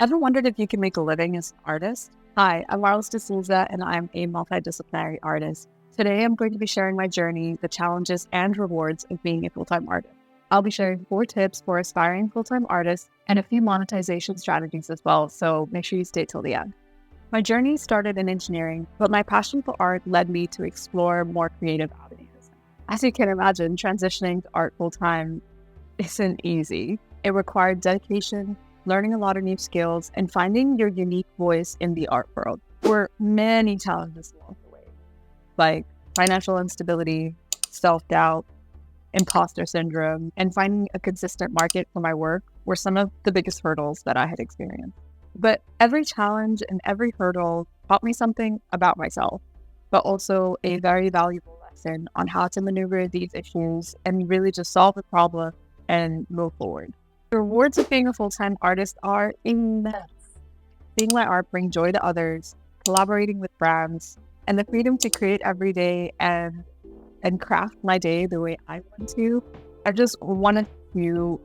Ever wondered if you can make a living as an artist? Hi, I'm Marlis D'Souza, and I'm a multidisciplinary artist. Today, I'm going to be sharing my journey, the challenges and rewards of being a full-time artist. I'll be sharing 4 tips for aspiring full-time artists and a few monetization strategies as well, so make sure you stay till the end. My journey started in engineering, but my passion for art led me to explore more creative avenues. As you can imagine, transitioning to art full-time isn't easy. It required dedication, learning a lot of new skills, and finding your unique voice in the art world. There were many challenges along the way, like financial instability, self-doubt, imposter syndrome, and finding a consistent market for my work were some of the biggest hurdles that I had experienced. But every challenge and every hurdle taught me something about myself, but also a very valuable lesson on how to maneuver these issues and really just solve the problem and move forward. The rewards of being a full-time artist are immense. Seeing my art bring joy to others, collaborating with brands, and the freedom to create every day and craft my day the way I want to are just one of the few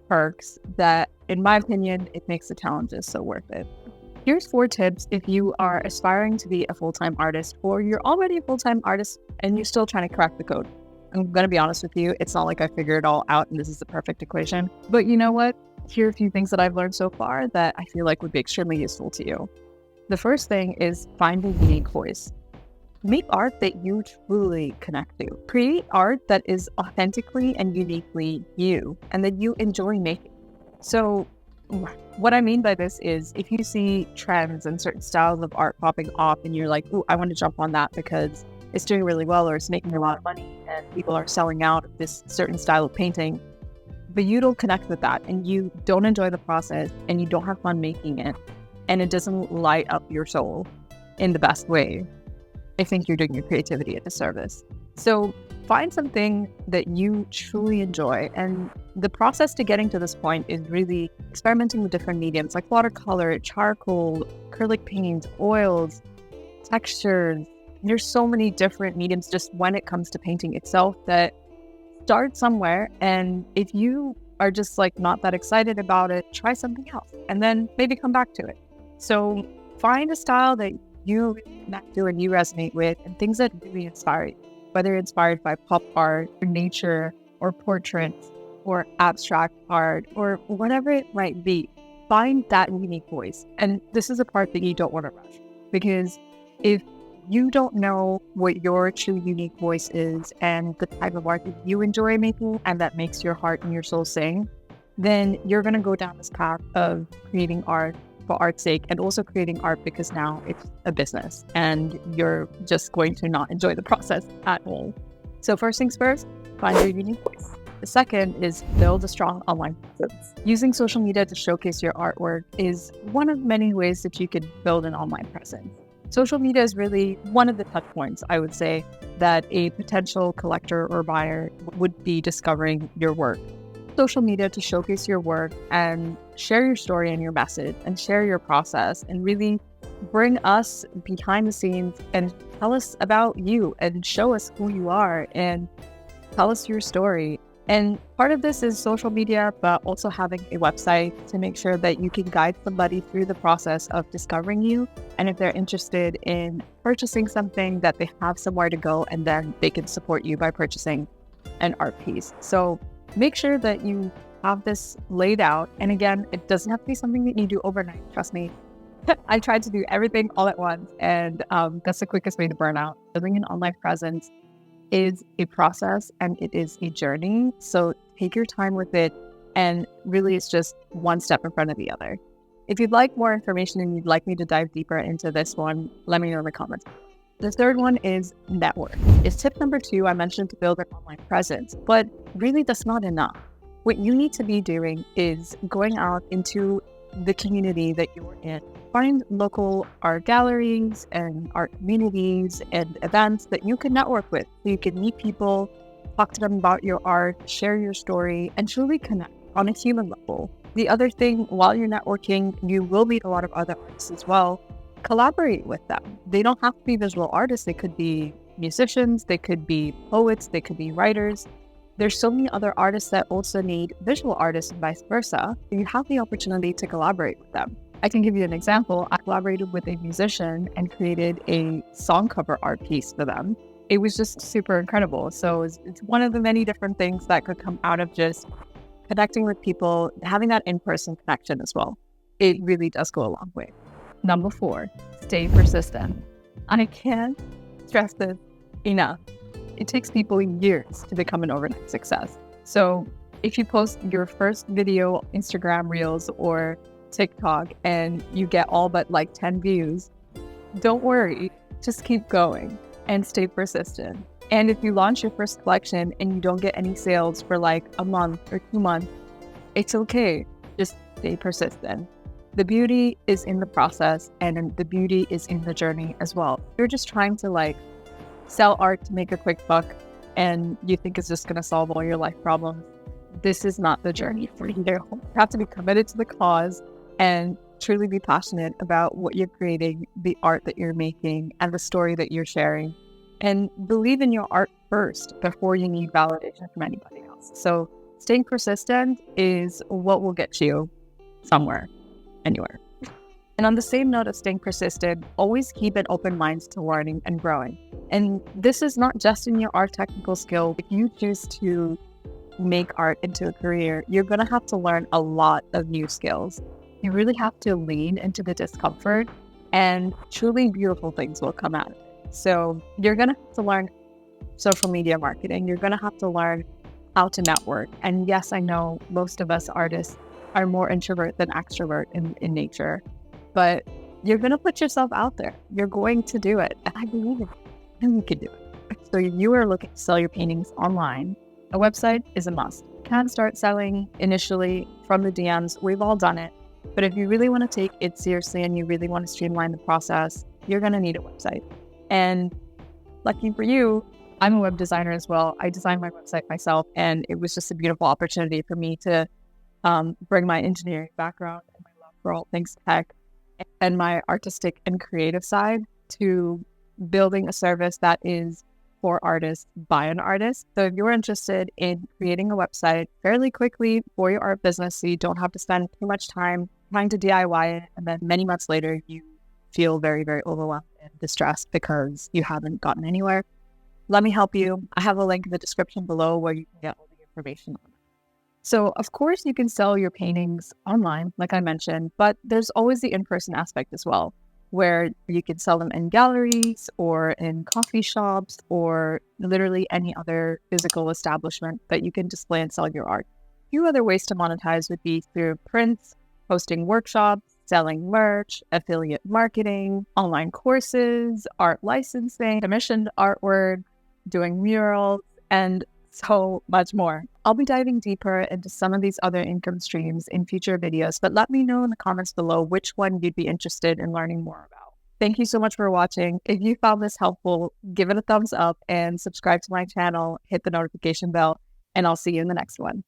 perks that, in my opinion, it makes the challenges so worth it. Here's 4 tips if you are aspiring to be a full-time artist, or you're already a full-time artist and you're still trying to crack the code. I'm going to be honest with you, it's not like I figured it all out and this is the perfect equation. But you know what? Here are a few things that I've learned so far that I feel like would be extremely useful to you. The first thing is find a unique voice. Make art that you truly connect to. Create art that is authentically and uniquely you and that you enjoy making. So what I mean by this is if you see trends and certain styles of art popping off and you're like, ooh, I want to jump on that because it's doing really well or it's making a lot of money and people are selling out of this certain style of painting, but you don't connect with that and you don't enjoy the process and you don't have fun making it and it doesn't light up your soul in the best way, I think you're doing your creativity a disservice. So find something that you truly enjoy. And the process to getting to this point is really experimenting with different mediums like watercolor, charcoal, acrylic paint, oils, textures. There's so many different mediums just when it comes to painting itself that start somewhere. And if you are just like not that excited about it, try something else and then maybe come back to it. So find a style that you really connect to and you resonate with and things that really inspire you, whether inspired by pop art or nature or portraits or abstract art or whatever it might be. Find that unique voice. And this is a part that you don't want to rush because if you don't know what your true unique voice is and the type of art that you enjoy making and that makes your heart and your soul sing, then you're going to go down this path of creating art for art's sake and also creating art because now it's a business and you're just going to not enjoy the process at all. So first things first, find your unique voice. The second is build a strong online presence. Using social media to showcase your artwork is one of many ways that you could build an online presence. Social media is really one of the touch points, I would say, that a potential collector or buyer would be discovering your work. Social media to showcase your work and share your story and your message and share your process and really bring us behind the scenes and tell us about you and show us who you are and tell us your story. And part of this is social media, but also having a website to make sure that you can guide somebody through the process of discovering you. And if they're interested in purchasing something, that they have somewhere to go and then they can support you by purchasing an art piece. So make sure that you have this laid out. And again, it doesn't have to be something that you do overnight. Trust me. I tried to do everything all at once, and that's the quickest way to burn out. Building an online presence is a process and it is a journey. So take your time with it. And really, it's just one step in front of the other. If you'd like more information and you'd like me to dive deeper into this one, let me know in the comments. The third one is network. It's tip number 2. I mentioned to build an online presence, but really that's not enough. What you need to be doing is going out into the community that you're in. Find local art galleries and art communities and events that you can network with. So you can meet people, talk to them about your art, share your story, and truly connect on a human level. The other thing, while you're networking, you will meet a lot of other artists as well. Collaborate with them. They don't have to be visual artists. They could be musicians, they could be poets, they could be writers. There's so many other artists that also need visual artists and vice versa. You have the opportunity to collaborate with them. I can give you an example. I collaborated with a musician and created a song cover art piece for them. It was just super incredible. So it's one of the many different things that could come out of just connecting with people, having that in-person connection as well. It really does go a long way. Number 4, stay persistent. I can't stress this enough. It takes people years to become an overnight success. So if you post your first video, Instagram Reels or TikTok, and you get all but like 10 views, don't worry, just keep going and stay persistent. And if you launch your first collection and you don't get any sales for like a month or 2 months, it's okay. Just stay persistent. The beauty is in the process and the beauty is in the journey as well. You're just trying to like sell art to make a quick buck and you think it's just going to solve all your life problems. This is not the journey for you. You have to be committed to the cause and truly be passionate about what you're creating, the art that you're making, and the story that you're sharing. And believe in your art first before you need validation from anybody else. So staying persistent is what will get you somewhere, anywhere. And on the same note of staying persistent, always keep an open mind to learning and growing. And this is not just in your art technical skill. If you choose to make art into a career, you're going to have to learn a lot of new skills. You really have to lean into the discomfort and truly beautiful things will come out. So you're going to have to learn social media marketing. You're going to have to learn how to network. And yes, I know most of us artists are more introvert than extrovert in nature, but you're going to put yourself out there. You're going to do it. And I believe in you. And you can do it. So if you are looking to sell your paintings online, a website is a must. You can start selling initially from the DMs. We've all done it. But if you really want to take it seriously and you really want to streamline the process, you're going to need a website. And lucky for you, I'm a web designer as well. I designed my website myself, and it was just a beautiful opportunity for me to bring my engineering background and my love for all things tech and my artistic and creative side to building a service that is for artists by an artist. So if you're interested in creating a website fairly quickly for your art business, so you don't have to spend too much time trying to DIY it, and then many months later you feel very, very overwhelmed and distressed because you haven't gotten anywhere, let me help you. I have a link in the description below where you can get all the information on it. So of course you can sell your paintings online, like I mentioned, but there's always the in-person aspect as well, where you can sell them in galleries or in coffee shops or literally any other physical establishment that you can display and sell your art. A few other ways to monetize would be through prints, hosting workshops, selling merch, affiliate marketing, online courses, art licensing, commissioned artwork, doing murals, and so much more. I'll be diving deeper into some of these other income streams in future videos, but let me know in the comments below which one you'd be interested in learning more about. Thank you so much for watching. If you found this helpful, give it a thumbs up and subscribe to my channel, hit the notification bell, and I'll see you in the next one.